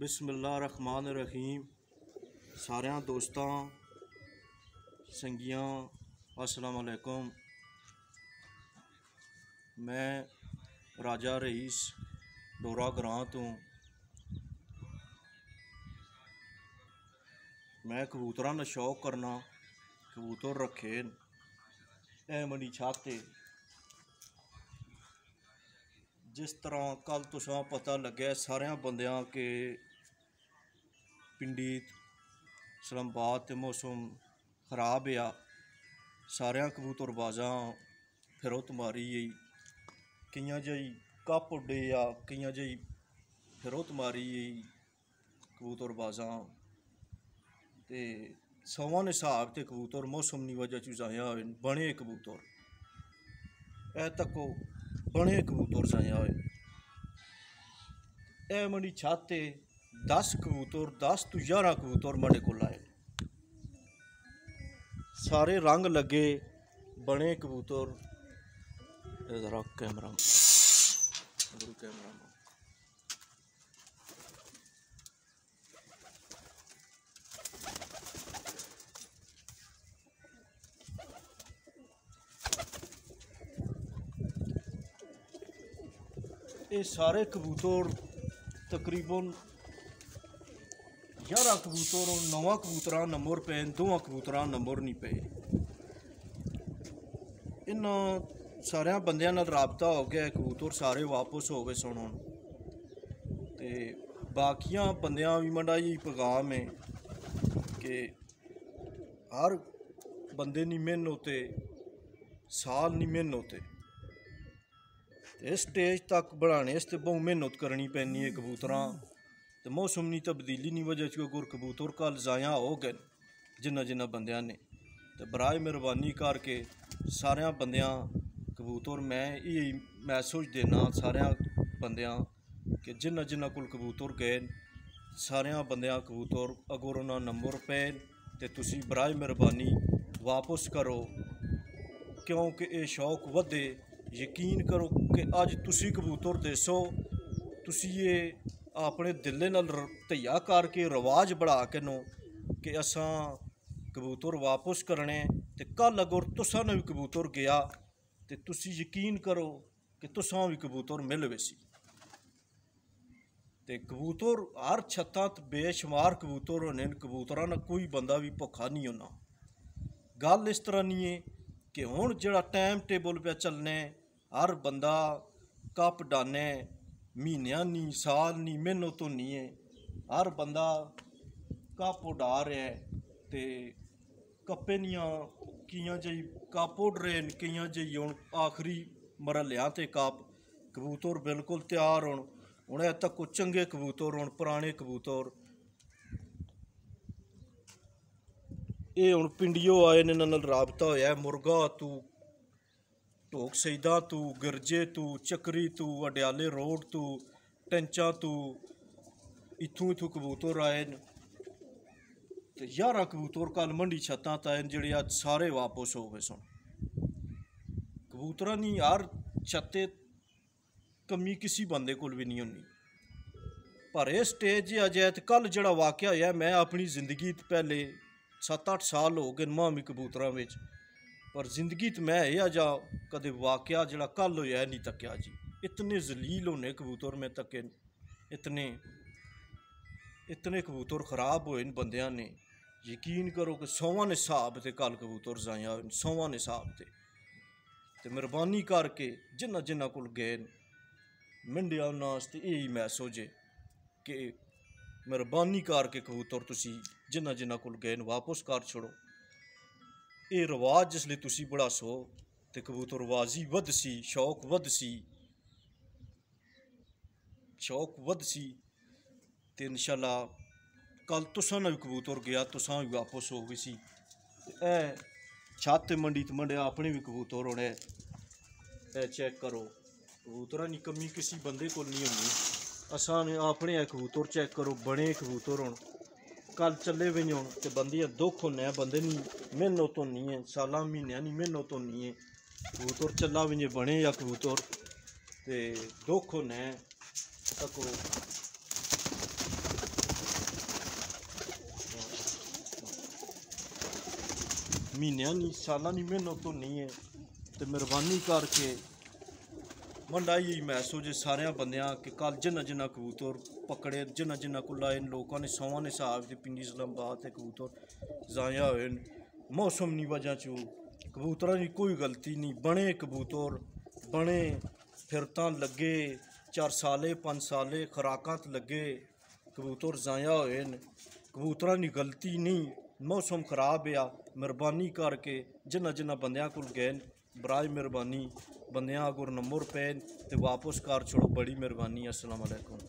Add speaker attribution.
Speaker 1: बिस्मिल्लाहिर्रहमानिर्रहीम। सारियां दोस्तां संगियां अस्सलाम वालेकुम। मैं राजा रईस डोरा ग्रां तो मैं कबूतरां दा शौक करना। कबूतर रखे ऐ मनी छाते जिस तरह कल तुसां पता लग्या सारियां बंदियां के पिंडी इस्लामाबाद ते मौसम खराब आ। सारियां कबूतरबाजां फिरौत मारी गई, केइयां जई कप उड्डे आ, केइयां जई फिरौत मारी गई कबूतरबाजां ते सवां ने हिसाब ते कबूतर मौसम दी वजह चू जाया होए बने कबूतर ऐ तको बने कबूतर जाया होए। ऐ मनी छाते 10 कबूतर 10 तो 11 कबूतर मने को आए, सारे रंग लगे बने कबूतर। जरा कैमरा ये सारे कबूतर तकरीबन 11 कबूतर और 9 कबूतर नंबर पे, 2 कबूतर नंबर नहीं पे। इन सारे बंद रबता हो गया, कबूतर सारे वापस हो गए सुन ते बाकिया बंद भी मंडाई पैगाम है कि हर बंदे नी मेहनत साल नहीं मेहनत इस स्टेज तक बढ़ाने बहुत मेहनत करनी पैनी है कबूतरां ते मौसम की तब्दीली की वजह से अगर कबूतर कल जाया हो गए जिन्ना बंदियां ने तो बराए मेहरबानी करके सारिया बंदियां कबूतर मैं यही मैसेज देना सारिया बंदियां कि जिन्ना कोल कबूतर गए सारिया बंदियां कबूतर अगर उन्होंने नंबर पे तो तुसी बराए मेहरबानी वापस करो, क्योंकि ये शौक वधे। यकीन करो कि अज तुसी कबूतर देसो तुसी ये अपने दिले नाल धैया करके रिवाज बढ़ा के नो कि असां कबूतर वापस करने ते कल अगर तुसां ने भी कबूतर गया तो तुसी यकीन करो कि तुसां भी कबूतर मिल वैसी। ते कबूतर हर छत्तां बेशुमार कबूतर होने, कबूतरां ना कोई बंदा भी भुखा नहीं होना। गल इस तरह नहीं है कि हुण जिहड़ा टाइम टेबल पे चलने हर बंदा कप डाने महीनिया नहीं साल नहीं मेहनत होनी है, हर बंदा कप उड़ा रहा है ते कप्पे नियां कियां जई कप उड़ रहे हैं, कियां जई हुण आखिरी मरहलियां ते कप कबूतर बिल्कुल तैयार होण हुण तक चंगे कबूतर होण पुराने कबूतर ये हुण पिंडियों आए ने, इन्हां नाल राबता होया मुर्गा तू ढोक सईदा तू गिरजे तू चक्री तू अडियाले रोड तू टंचा तू इत्थों कबूतर आए तो 11 कबूतर कल मंडी छत्तां आए जेह्ड़े अज सारे वापस हो गए सन। कबूतरां दी हर छत्ते कमी किसी बंदे कोल भी नहीं होनी, पर इस स्टेज अजै कल जिहड़ा वाकया होया मैं अपनी जिंदगी पहले 7-8 साल हो गए मां भी कबूतरां विच, पर जिंदगी मैं अजा कदे वाकया जिहड़ा कल होया नहीं तक्या जी। इतने जलील होने कबूतर में तके, इतने कबूतर खराब होए बंदियां ने। यकीन करो कि 100 ने हिसाब से कल कबूतर जाया होए, 100 ने हिसाब से मेहरबानी करके जिन्ना कोल गए मंडिया उन्होंने यही मैसेज है कि मेहरबानी करके कबूतर तुसी जिन्ना कोल गए वापस कर छोड़ो। ये रिवाज जिसले तुसी बढ़ासो तो कबूतरबाजी वधसी, शौक वधसी ते इंशाअल्लाह कल तुसां ने भी कबूतर गया तुसां भी वापस हो गई सी। ए छत मंडी तो मंडे अपने भी कबूतर होने, ए चेक करो कबूतरां की कमी किसी बंदे को नहीं होनी। असां ने अपने कबूतर चेक करो बने कबूतर होन कल चले भी नहीं हो तो बंदे दुख होने, बंदे नी मेहनत होनी है, साल महीनों की मेहनत होनी है। कबूतर चला भी नहीं बने या कबूतर तो दुख होने तको महीनों नहीं सालों की मेहनत होनी है। तो मेहरबानी करके मंडा यही महसूस है सारे बंदियां कि कल जिन्ना जिन्ना कबूतर पकड़े जिन्ना जिन्ना को लाए लोगों ने सौवां ने हिसाब से पिंडी इस्लामाबाद कबूतर जाया हुए मौसम की वजह चो कबूतरों की कोई गलती नहीं बने कबूतर बने फिर तो लगे 4 साले 5 साले खुराकां लगे कबूतर जाया हुए कबूतरों की गलती नहीं मौसम खराब आ। मेहरबानी करके जिन्ना जिन्ना बंदियां को गए बराज मेहरबानी बंदियां अगर नंबर पे तो वापस कर छोड़ो बड़ी मेहरबानी। अस्सलाम वालेकुम।